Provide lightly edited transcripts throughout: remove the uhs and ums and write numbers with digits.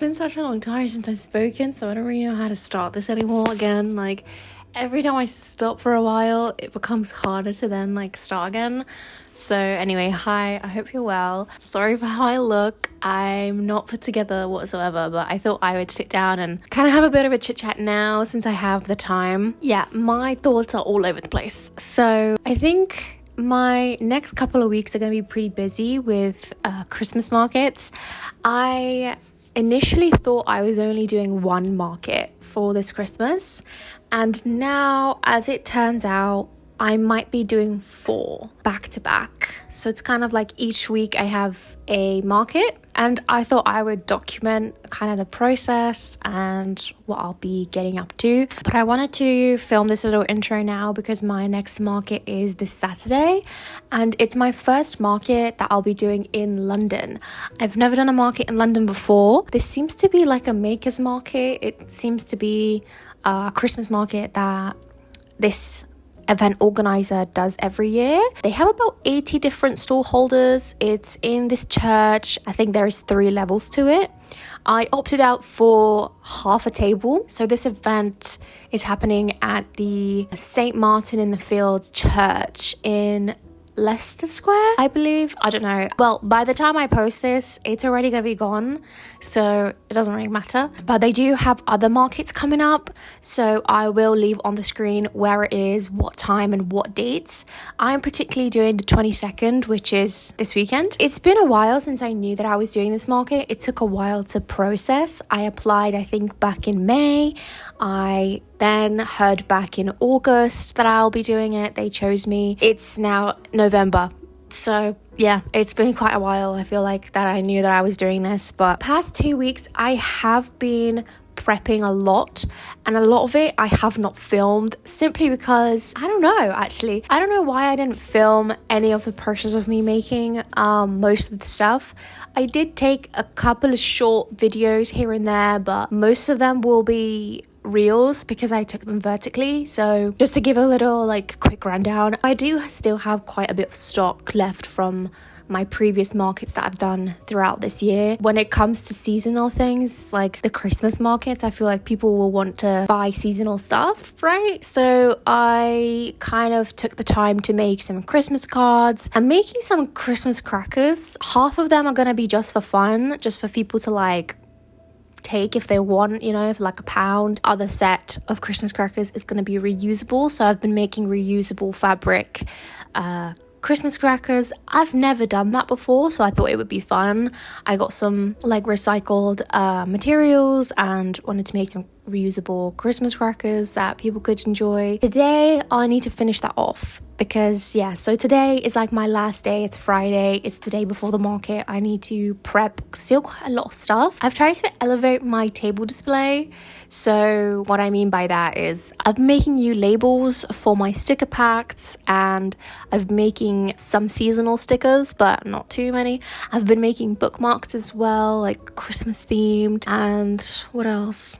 been such a long time since I've spoken, so I don't really know how to start this anymore again. Like, every time I stop for a while, it becomes harder to then, start again. So anyway, hi, I hope you're well. Sorry for how I look. I'm not put together whatsoever, but I thought I would sit down and kind of have a bit of a chit chat now since I have the time. Yeah, my thoughts are all over the place. So I think my next couple of weeks are going to be pretty busy with Christmas markets. I initially thought I was only doing one market for this Christmas, and now, as it turns out, I might be doing 4 back to back. So it's kind of like each week I have a market, and I thought I would document kind of the process and what I'll be getting up to. But I wanted to film this little intro now because my next market is this Saturday, and it's my first market that I'll be doing in London. I've never done a market in London before. This seems to be like a maker's market. It seems to be a Christmas market that this event organizer does every year. They have about 80 different stall holders. It's in this church. I think there is 3 levels to it. I opted out for half a table. So this event is happening at the St. Martin in the Fields church in Leicester Square, I believe. I don't know. Well, by the time I post this, it's already gonna be gone, so it doesn't really matter. But they do have other markets coming up, so I will leave on the screen where it is, what time and what dates. I'm particularly doing the 22nd, which is this weekend. It's been a while since I knew that I was doing this market. It took a while to process. I applied, I think, back in May. I then heard back in August that I'll be doing it. They chose me. It's now November. So yeah, it's been quite a while. I feel like that I knew that I was doing this, but past 2 weeks I have been prepping a lot, and a lot of it I have not filmed simply because I don't know why I didn't film any of the process of me making most of the stuff. I did take a couple of short videos here and there, but most of them will be reels because I took them vertically. So just to give a little quick rundown, I do still have quite a bit of stock left from my previous markets that I've done throughout this year. When it comes to seasonal things like the Christmas markets, I feel like people will want to buy seasonal stuff, right? So I kind of took the time to make some Christmas cards. I'm making some Christmas crackers. Half of them are going to be just for fun, just for people to take if they want, for like £1. Other set of Christmas crackers is going to be reusable, so I've been making reusable fabric Christmas crackers. I've never done that before, so I thought it would be fun. I got some recycled materials and wanted to make some reusable Christmas crackers that people could enjoy. Today I need to finish that off because so today is my last day. It's Friday, it's the day before the market. I need to prep still quite a lot of stuff. I've tried to elevate my table display. So what I mean by that is I've been making new labels for my sticker packs, and I've been making some seasonal stickers, but not too many. I've been making bookmarks as well, Christmas themed. And what else?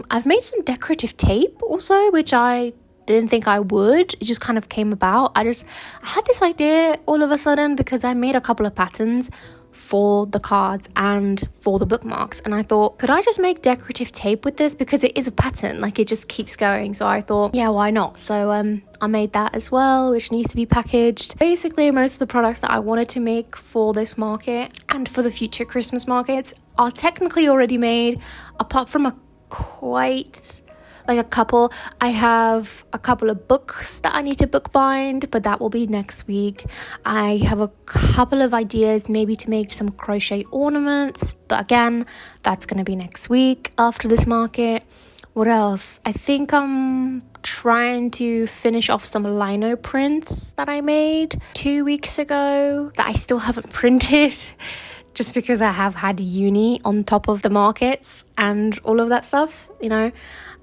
I've made some decorative tape also, which I didn't think I would. It just kind of came about. I had this idea all of a sudden because I made a couple of patterns for the cards and for the bookmarks, and I thought, could I just make decorative tape with this, because it is a pattern, it just keeps going. So I thought, yeah, why not? So I made that as well, which needs to be packaged. Basically, most of the products that I wanted to make for this market and for the future Christmas markets are technically already made, apart from a couple. I have a couple of books that I need to bookbind, but that will be next week. I have a couple of ideas maybe to make some crochet ornaments, but again, that's going to be next week after this market. What else? I think I'm trying to finish off some lino prints that I made 2 weeks ago that I still haven't printed, just because I have had uni on top of the markets and all of that stuff,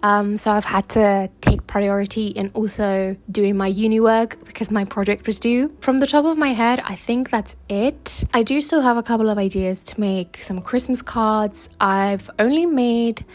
so I've had to take priority in also doing my uni work because my project was due. From the top of my head, I think that's it. I do still have a couple of ideas to make some Christmas cards. I've only made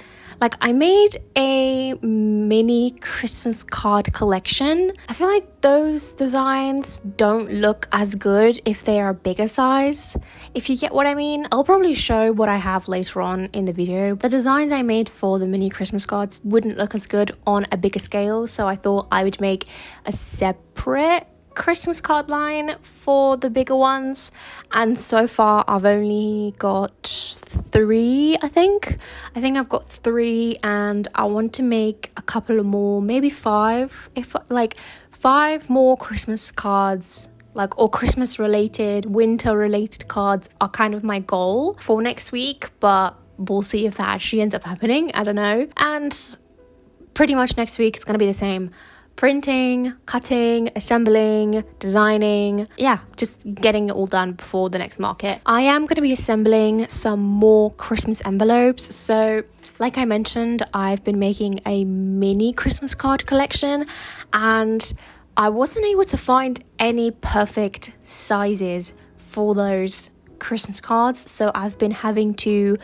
Like, I made a mini Christmas card collection. I feel like those designs don't look as good if they are a bigger size, if you get what I mean. I'll probably show what I have later on in the video. The designs I made for the mini Christmas cards wouldn't look as good on a bigger scale, so I thought I would make a separate Christmas card line for the bigger ones. And so far I've only got 3. I think I've got 3, and I want to make a couple of more, maybe 5, if like 5 more Christmas cards, like, or Christmas related, winter related cards are kind of my goal for next week, but we'll see if that actually ends up happening. I don't know. And pretty much next week it's gonna be the same: printing, cutting, assembling, designing. Yeah, just getting it all done before the next market. I am going to be assembling some more Christmas envelopes. So like I mentioned, I've been making a mini Christmas card collection, and I wasn't able to find any perfect sizes for those Christmas cards, so I've been having to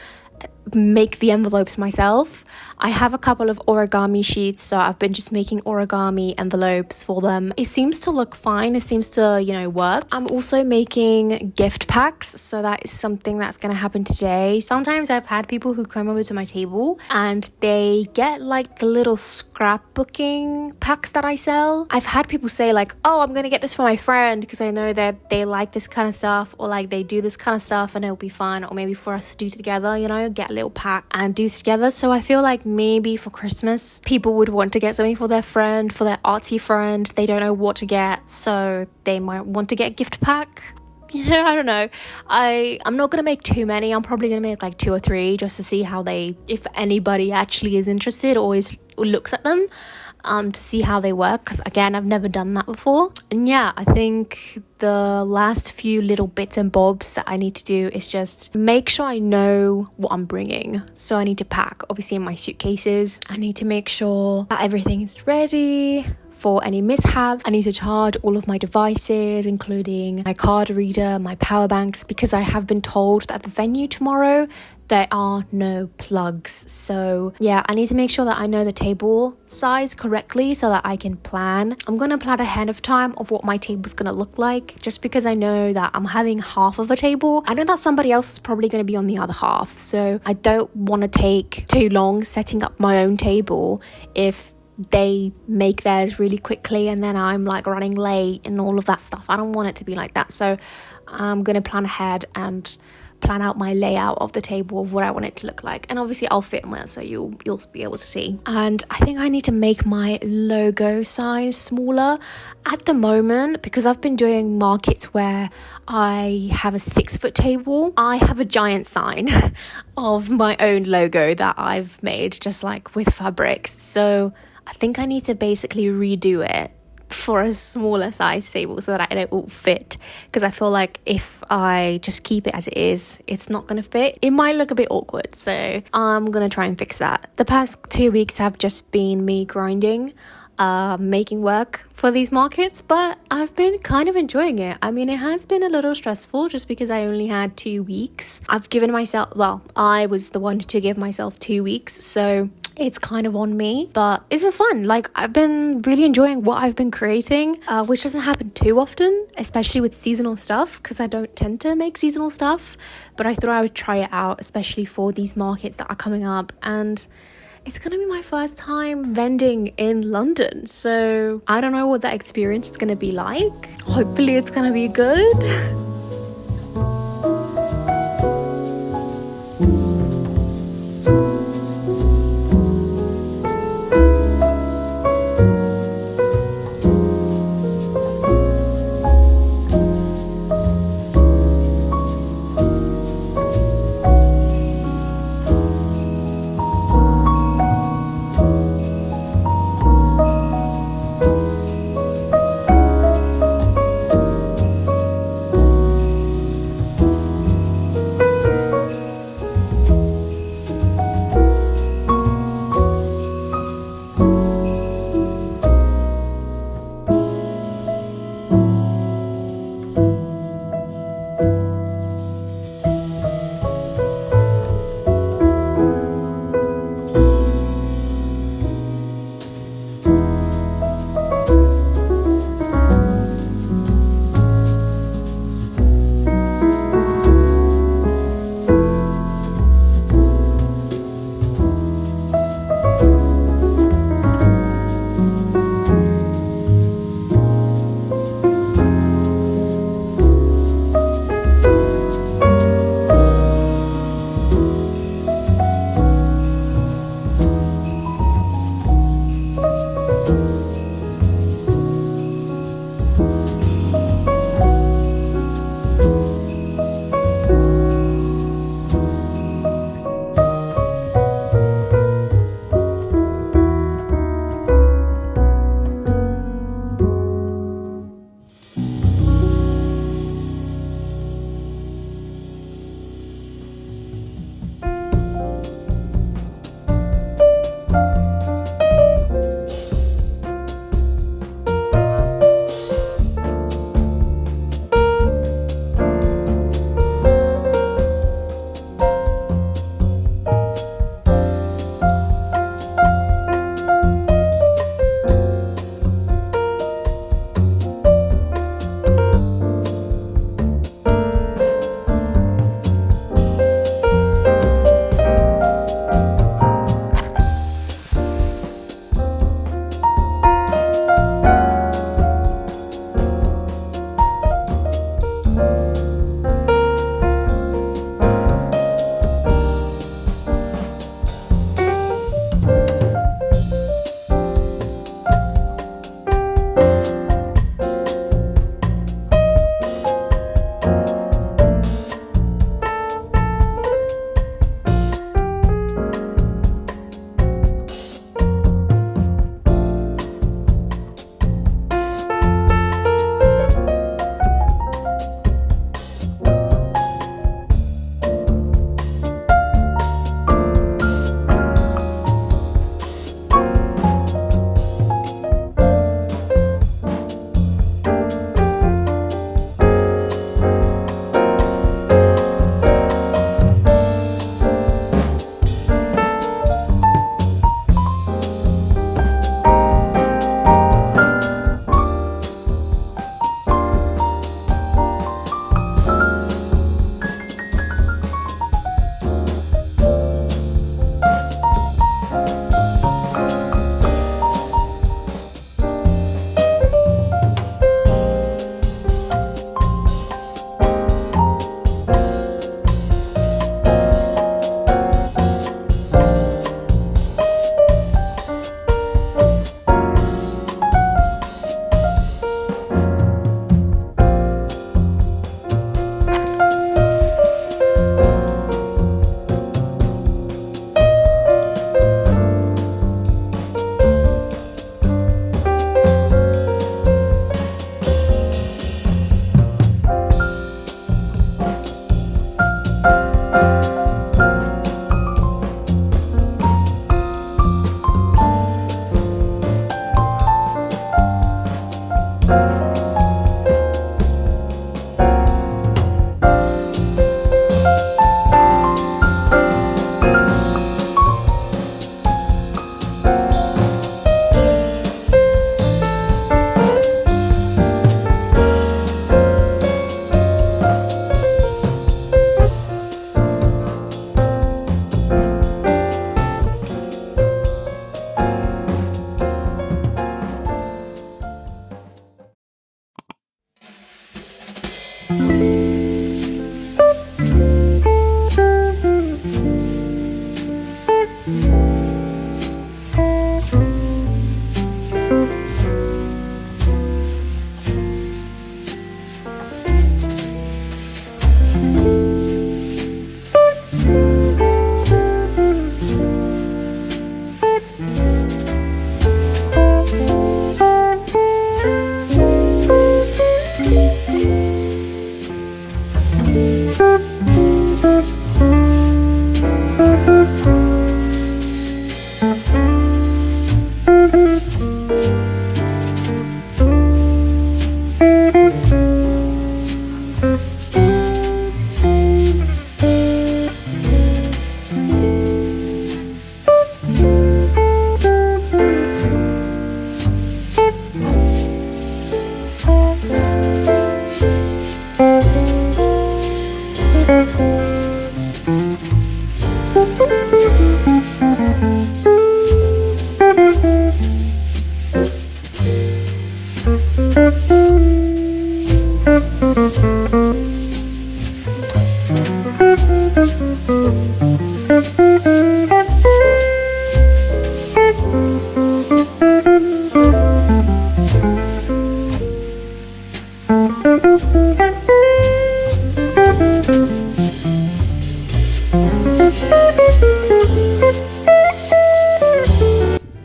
make the envelopes myself. I have a couple of origami sheets, so I've been just making origami envelopes for them. It seems to look fine. It seems to, work. I'm also making gift packs, so that is something that's going to happen today. Sometimes I've had people who come over to my table and they get like the little scrapbooking packs that I sell. I've had people say like, oh, I'm going to get this for my friend because I know that they like this kind of stuff, or like they do this kind of stuff and it'll be fun, or maybe for us to do together, get a little pack and do together. So I feel like maybe for Christmas people would want to get something for their friend, for their artsy friend. They don't know what to get, so they might want to get a gift pack. I don't know. I'm not gonna make too many. I'm probably gonna make like 2 or 3 just to see how if anybody actually is interested or looks at them, to see how they work, because again, I've never done that before. And yeah, I think the last few little bits and bobs that I need to do is just make sure I know what I'm bringing. So I need to pack, obviously, in my suitcases. I need to make sure that everything is ready for any mishaps. I need to charge all of my devices, including my card reader, my power banks, because I have been told that at the venue tomorrow there are no plugs. So yeah, I need to make sure that I know the table size correctly so that I can plan. I'm gonna plan ahead of time of what my table's gonna look like, just because I know that I'm having half of a table. I know that somebody else is probably gonna be on the other half, so I don't want to take too long setting up my own table if they make theirs really quickly and then I'm like running late and all of that stuff. I don't want it to be like that, so I'm gonna plan ahead and plan out my layout of the table, of what I want it to look like, and obviously I'll film it so you'll be able to see. And I think I need to make my logo sign smaller at the moment, because I've been doing markets where I have a 6-foot table. I have a giant sign of my own logo that I've made just like with fabrics, so I think I need to basically redo it for a smaller size table so that it will fit, because I feel like if I just keep it as it is, it's not going to fit. It might look a bit awkward, so I'm going to try and fix that. The past 2 weeks have just been me grinding, making work for these markets, but I've been kind of enjoying it. I mean, it has been a little stressful just because I only had 2 weeks. I was the one to give myself 2 weeks, so it's kind of on me, but it's been fun. Like, I've been really enjoying what I've been creating, which doesn't happen too often, especially with seasonal stuff, because I don't tend to make seasonal stuff, but I thought I would try it out, especially for these markets that are coming up. And it's gonna be my first time vending in London, so I don't know what that experience is gonna be like. Hopefully it's gonna be good.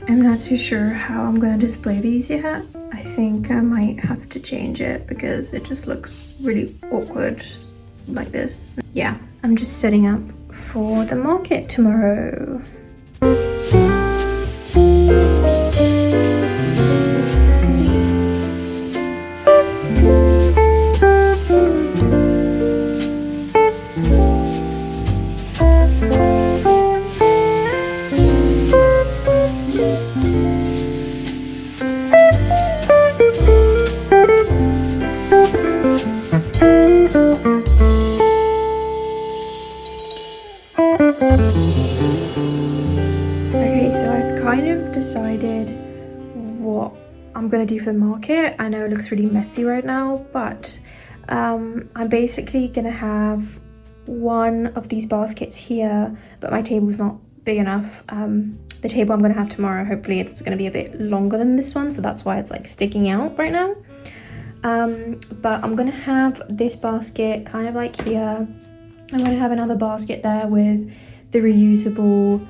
I'm not too sure how I'm gonna display these yet. I think I might have to change it because it just looks really awkward like this. Yeah, I'm just setting up for the market tomorrow. Okay, so I've kind of decided what I'm gonna do for the market. I know it looks really messy right now, but I'm basically gonna have one of these baskets here, but my table's not big enough. The table I'm gonna have tomorrow, hopefully it's gonna be a bit longer than this one, so that's why it's like sticking out right now. But I'm gonna have this basket kind of like here. I'm gonna have another basket there with the reusable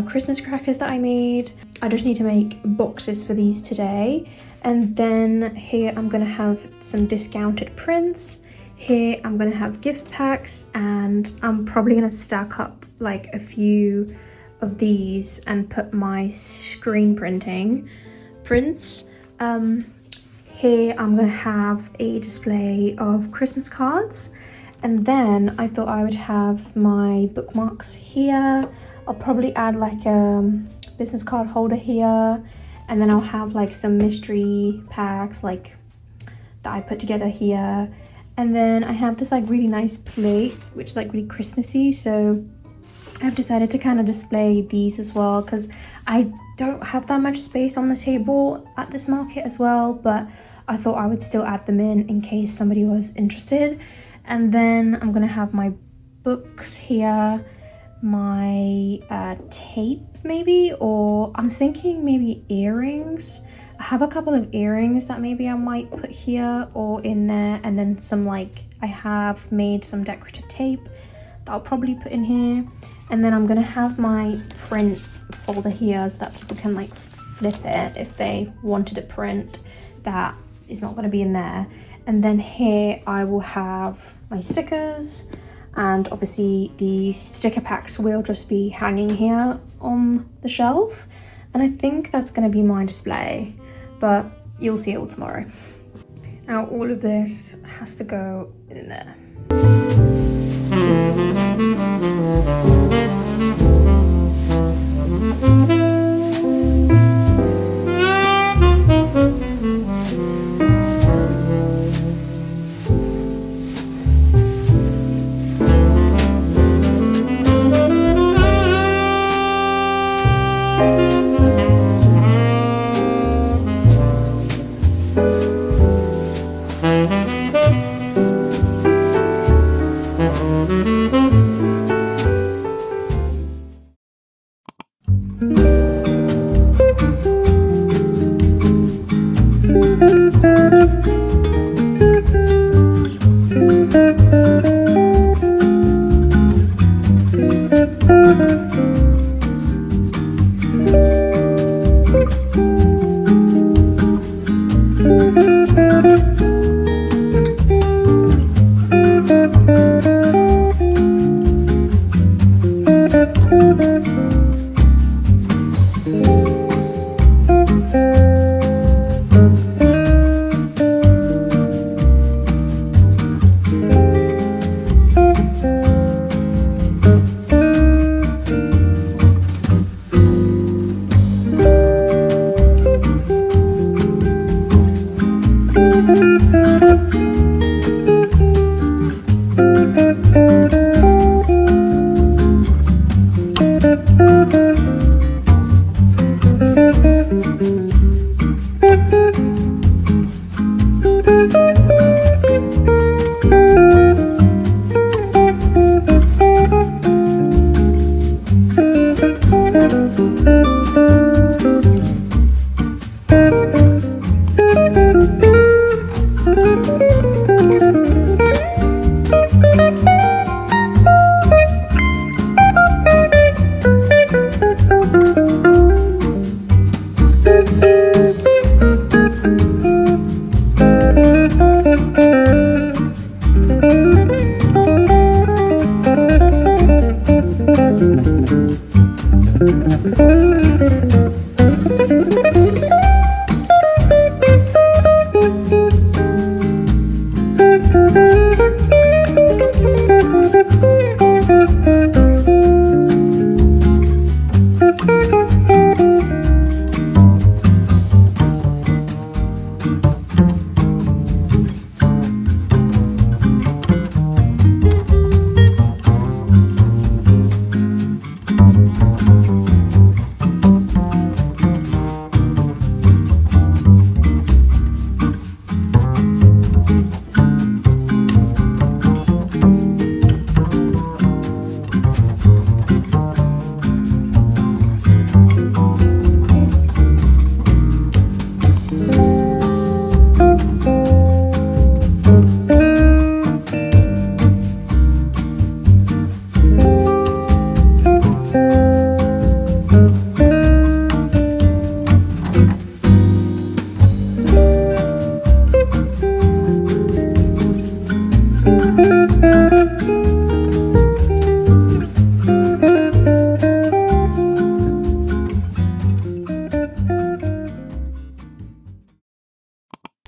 Christmas crackers that I made. I just need to make boxes for these today. And then here I'm gonna have some discounted prints. Here I'm gonna have gift packs, and I'm probably gonna stack up like a few of these and put my screen printing prints. Here I'm gonna have a display of Christmas cards. And then I thought I would have my bookmarks here. I'll probably add like a business card holder here. And then I'll have like some mystery packs like that I put together here. And then I have this like really nice plate, which is like really Christmassy. So I've decided to kind of display these as well, because I don't have that much space on the table at this market as well. But I thought I would still add them in case somebody was interested. And then I'm gonna have my books here, my tape maybe, or I'm thinking maybe earrings. I have a couple of earrings that maybe I might put here or in there, and then some like, I have made some decorative tape that I'll probably put in here. And then I'm gonna have my print folder here so that people can like flip it if they wanted a print that is not gonna be in there. And then here I will have my stickers, and obviously the sticker packs will just be hanging here on the shelf. And I think that's going to be my display, but you'll see it all tomorrow. Now all of this has to go in there.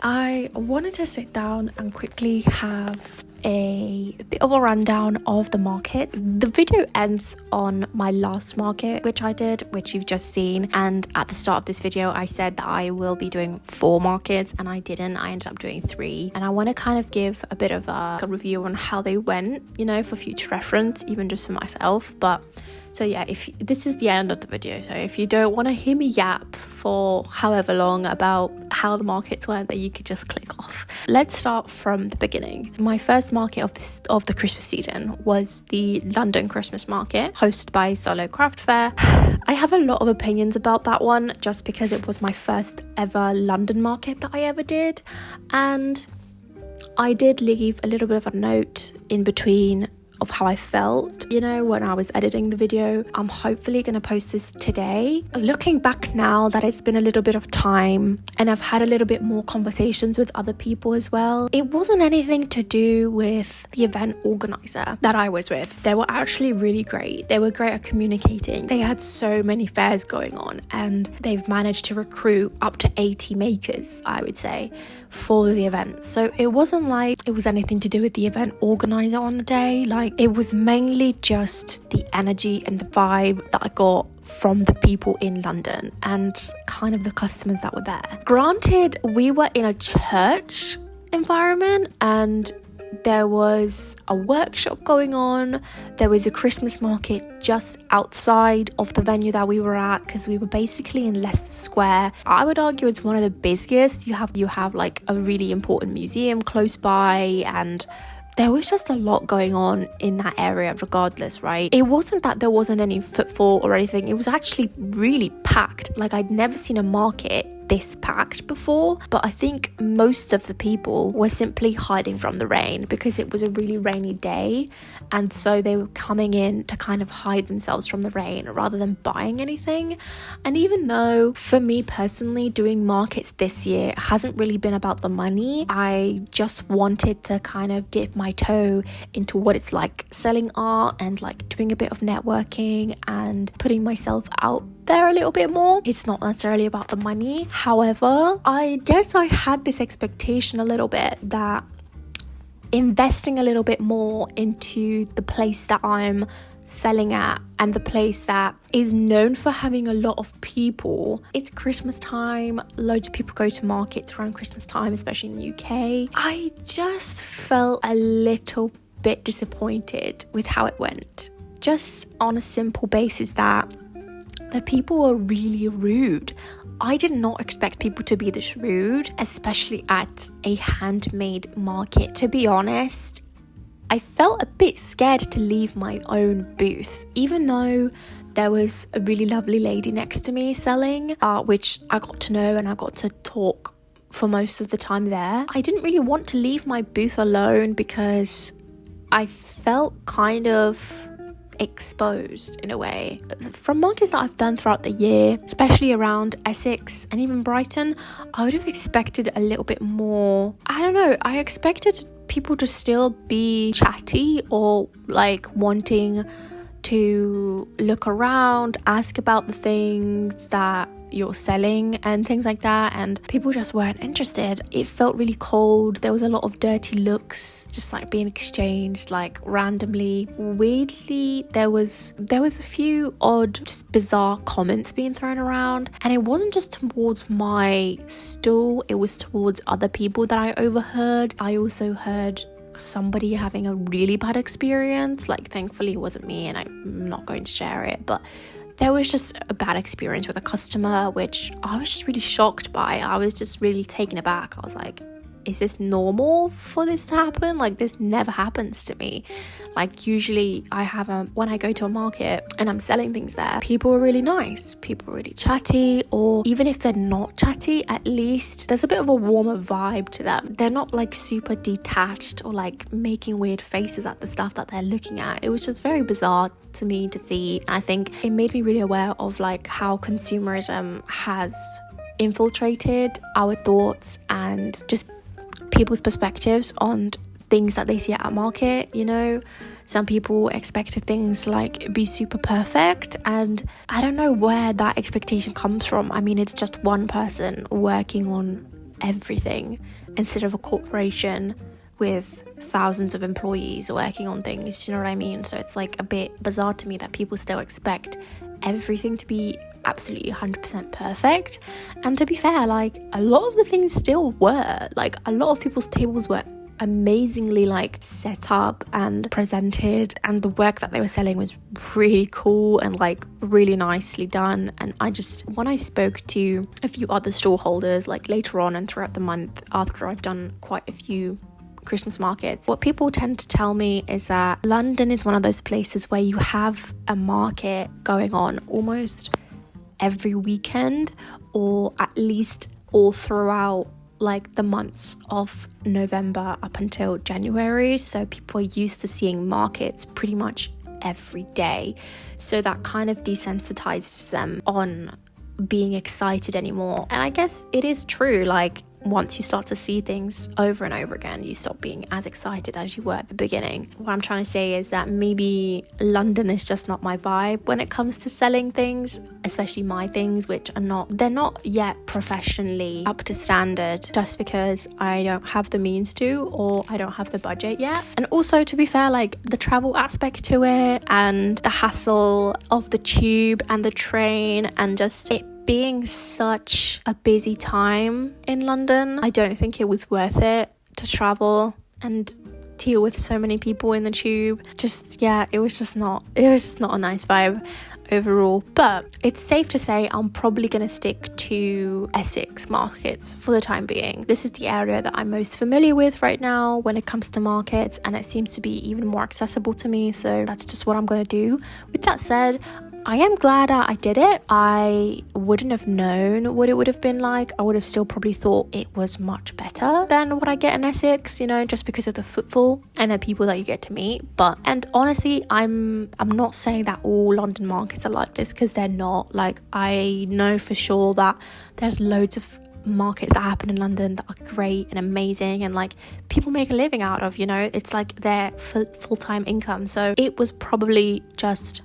I wanted to sit down and quickly have a bit of a rundown of the market. The video ends on my last market which I did, which you've just seen, and at the start of this video I said that I will be doing 4 markets and I didn't. I ended up doing 3, and I want to kind of give a bit of a review on how they went, you know, for future reference, even just for myself. But so yeah, if this is the end of the video, so if you don't want to hear me yap for however long about how the markets went, then you could just click off. Let's start from the beginning. My first market of the Christmas season was the London Christmas market, hosted by Solo Craft Fair. I have a lot of opinions about that one, just because it was my first ever London market that I ever did, and I did leave a little bit of a note in between of how I felt, you know, when I was editing the video. I'm hopefully going to post this today. Looking back now that it's been a little bit of time and I've had a little bit more conversations with other people as well, it wasn't anything to do with the event organizer that I was with. They were actually really great. They were great at communicating. They had so many fairs going on and they've managed to recruit up to 80 makers, I would say, for the event. So it wasn't like it was anything to do with the event organizer on the day. Like, it was mainly just the energy and the vibe that I got from the people in London and kind of the customers that were there. Granted, we were in a church environment and there was a workshop going on. There was a Christmas market just outside of the venue that we were at, because we were basically in Leicester Square. I would argue it's one of the busiest. You have like a really important museum close by, and there was just a lot going on in that area regardless, right? It wasn't that there wasn't any footfall or anything. It was actually really packed. Like, I'd never seen a market this packed before, but I think most of the people were simply hiding from the rain because it was a really rainy day, and so they were coming in to kind of hide themselves from the rain rather than buying anything. And even though for me personally, doing markets this year hasn't really been about the money, I just wanted to kind of dip my toe into what it's like selling art and like doing a bit of networking and putting myself out there a little bit more. It's not necessarily about the money. However, I guess I had this expectation a little bit that investing a little bit more into the place that I'm selling at and the place that is known for having a lot of people. It's Christmas time. Loads of people go to markets around Christmas time, especially in the UK. I just felt a little bit disappointed with how it went. Just on a simple basis that the people were really rude. I did not expect people to be this rude, especially at a handmade market. To be honest, I felt a bit scared to leave my own booth, even though there was a really lovely lady next to me selling, which I got to know and I got to talk for most of the time there. I didn't really want to leave my booth alone because I felt kind of exposed in a way. From markets that I've done throughout the year, especially around Essex and even Brighton, I would have expected a little bit more. I don't know, I expected people to still be chatty or like wanting to look around, ask about the things that you're selling and things like that, and people just weren't interested. It felt really cold. There was a lot of dirty looks just like being exchanged like randomly. Weirdly, there was a few odd, just bizarre comments being thrown around, and it wasn't just towards my stall, it was towards other people that I overheard. I also heard somebody having a really bad experience. Like, thankfully it wasn't me and I'm not going to share it, but there was just a bad experience with a customer, which I was just really shocked by. I was just really taken aback. I was like, is this normal for this to happen? Like, this never happens to me. Like, usually I have when I go to a market and I'm selling things there, people are really nice, people are really chatty, or even if they're not chatty, at least there's a bit of a warmer vibe to them. They're not like super detached or like making weird faces at the stuff that they're looking at. It was just very bizarre to me to see. And I think it made me really aware of like how consumerism has infiltrated our thoughts and just people's perspectives on things that they see at a market. You know, some people expected things like be super perfect, and I don't know where that expectation comes from. I mean, it's just one person working on everything instead of a corporation with thousands of employees working on things, you know what I mean? So it's like a bit bizarre to me that people still expect everything to be absolutely 100% perfect. And to be fair, like, a lot of the things still were. Like, a lot of people's tables were amazingly like set up and presented, and the work that they were selling was really cool and like really nicely done. And when I spoke to a few other stall holders like later on and throughout the month after I've done quite a few Christmas markets, what people tend to tell me is that London is one of those places where you have a market going on almost every weekend, or at least all throughout like the months of November up until January. So people are used to seeing markets pretty much every day, so that kind of desensitizes them on being excited anymore. And I guess it is true, like, once you start to see things over and over again, you stop being as excited as you were at the beginning. What I'm trying to say is that maybe London is just not my vibe when it comes to selling things, especially my things, which they're not yet professionally up to standard, just because I don't have the means to, or I don't have the budget yet. And also, to be fair, like, the travel aspect to it and the hassle of the tube and the train and just it being such a busy time in London, I don't think it was worth it to travel and deal with so many people in the tube. It was just not a nice vibe overall. But it's safe to say I'm probably going to stick to Essex markets for the time being. This is the area that I'm most familiar with right now when it comes to markets, and it seems to be even more accessible to me, so that's just what I'm going to do. With that said, I am glad I did it. I wouldn't have known what it would have been like. I would have still probably thought it was much better than what I get in Essex, you know, just because of the footfall and the people that you get to meet. And honestly, I'm not saying that all London markets are like this, because they're not. Like, I know for sure that there's loads of markets that happen in London that are great and amazing, and like people make a living out of, you know, it's like their full-time income. So it was probably just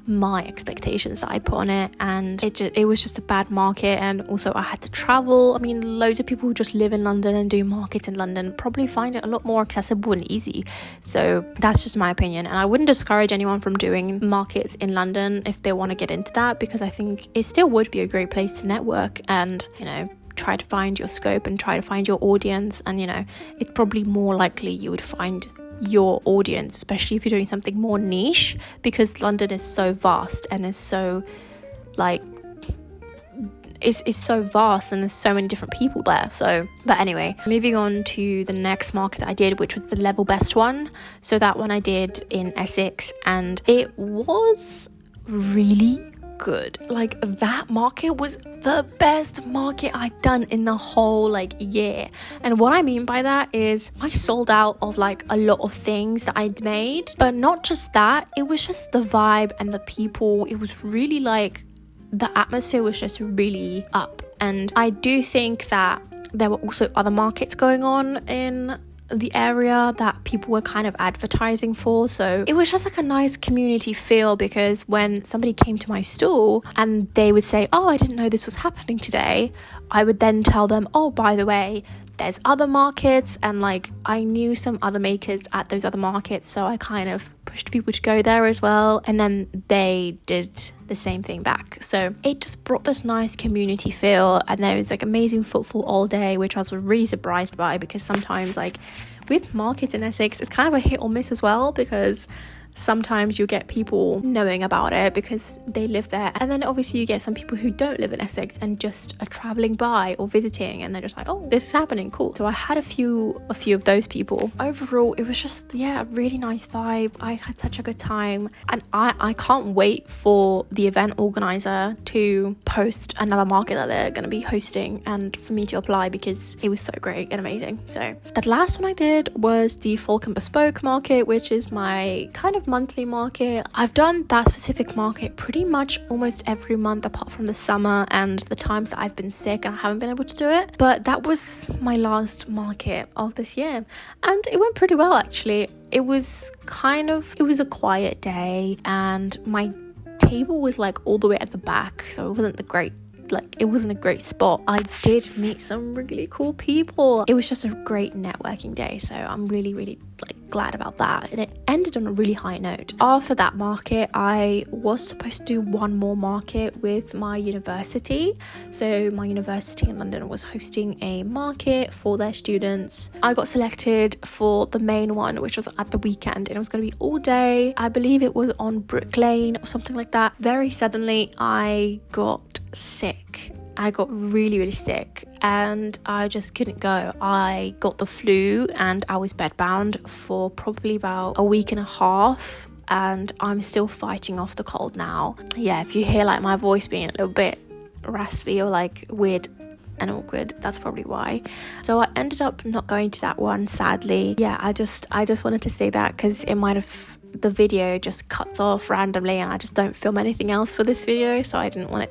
my expectations that I put on it, and it was just a bad market. And also I had to travel. I mean, loads of people who just live in London and do markets in London probably find it a lot more accessible and easy. So that's just my opinion, and I wouldn't discourage anyone from doing markets in London if they want to get into that, because I think it still would be a great place to network and, you know, try to find your scope and try to find your audience. And, you know, it's probably more likely you would find your audience, especially if you're doing something more niche, because London is so vast and is so like is so vast, and there's so many different people there. So, but anyway, moving on to the next market I did, which was the level best one. So that one I did in Essex, and it was really good. Like, that market was the best market I'd done in the whole like year. And what I mean by that is I sold out of like a lot of things that I'd made, but not just that, it was just the vibe and the people. It was really like, the atmosphere was just really up. And I do think that there were also other markets going on in the area that people were kind of advertising for, so it was just like a nice community feel, because when somebody came to my stall and they would say, oh, I didn't know this was happening today, I would then tell them, oh, by the way, there's other markets, and like I knew some other makers at those other markets, so I kind of pushed people to go there as well, and then they did the same thing back. So it just brought this nice community feel, and there was like amazing footfall all day, which I was really surprised by, because sometimes like with markets in Essex, it's kind of a hit or miss as well, because sometimes you get people knowing about it because they live there, and then obviously you get some people who don't live in Essex and just are traveling by or visiting, and they're just like, oh, this is happening, cool. So I had a few of those people. Overall, it was just, yeah, a really nice vibe. I had such a good time, and I can't wait for the event organizer to post another market that they're going to be hosting and for me to apply, because it was so great and amazing. So that last one I did was the Folk and Bespoke market, which is my kind of monthly market. I've done that specific market pretty much almost every month apart from the summer and the times that I've been sick and I haven't been able to do it, but that was my last market of this year, and it went pretty well actually. It was a quiet day, and my table was like all the way at the back, so it wasn't a great spot. I did meet some really cool people. It was just a great networking day, so I'm really glad about that, and it ended on a really high note. After that market, I was supposed to do one more market with my university. So my university in London was hosting a market for their students. I got selected for the main one, which was at the weekend, and it was going to be all day. I believe it was on Brook Lane or something like that. Very suddenly I got sick. I got really sick, and I just couldn't go. I got the flu, and I was bedbound for probably about a week and a half, and I'm still fighting off the cold now. Yeah, if you hear like my voice being a little bit raspy or like weird and awkward, that's probably why. So I ended up not going to that one, sadly. Yeah, I just wanted to say that, because it might have, the video just cuts off randomly and I just don't film anything else for this video, so I didn't want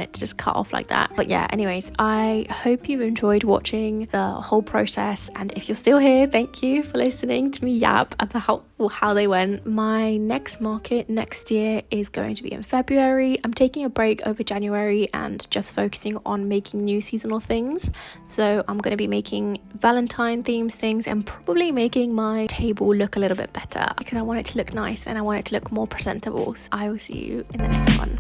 it to just cut off like that. But yeah, anyways, I hope you enjoyed watching the whole process, and if you're still here, thank you for listening to me yap about how they went. My next market next year is going to be in February. I'm taking a break over January and just focusing on making new seasonal things, so I'm going to be making Valentine themes things and probably making my table look a little bit better, because I want it to look nice and I want it to look more presentable. So I will see you in the next one.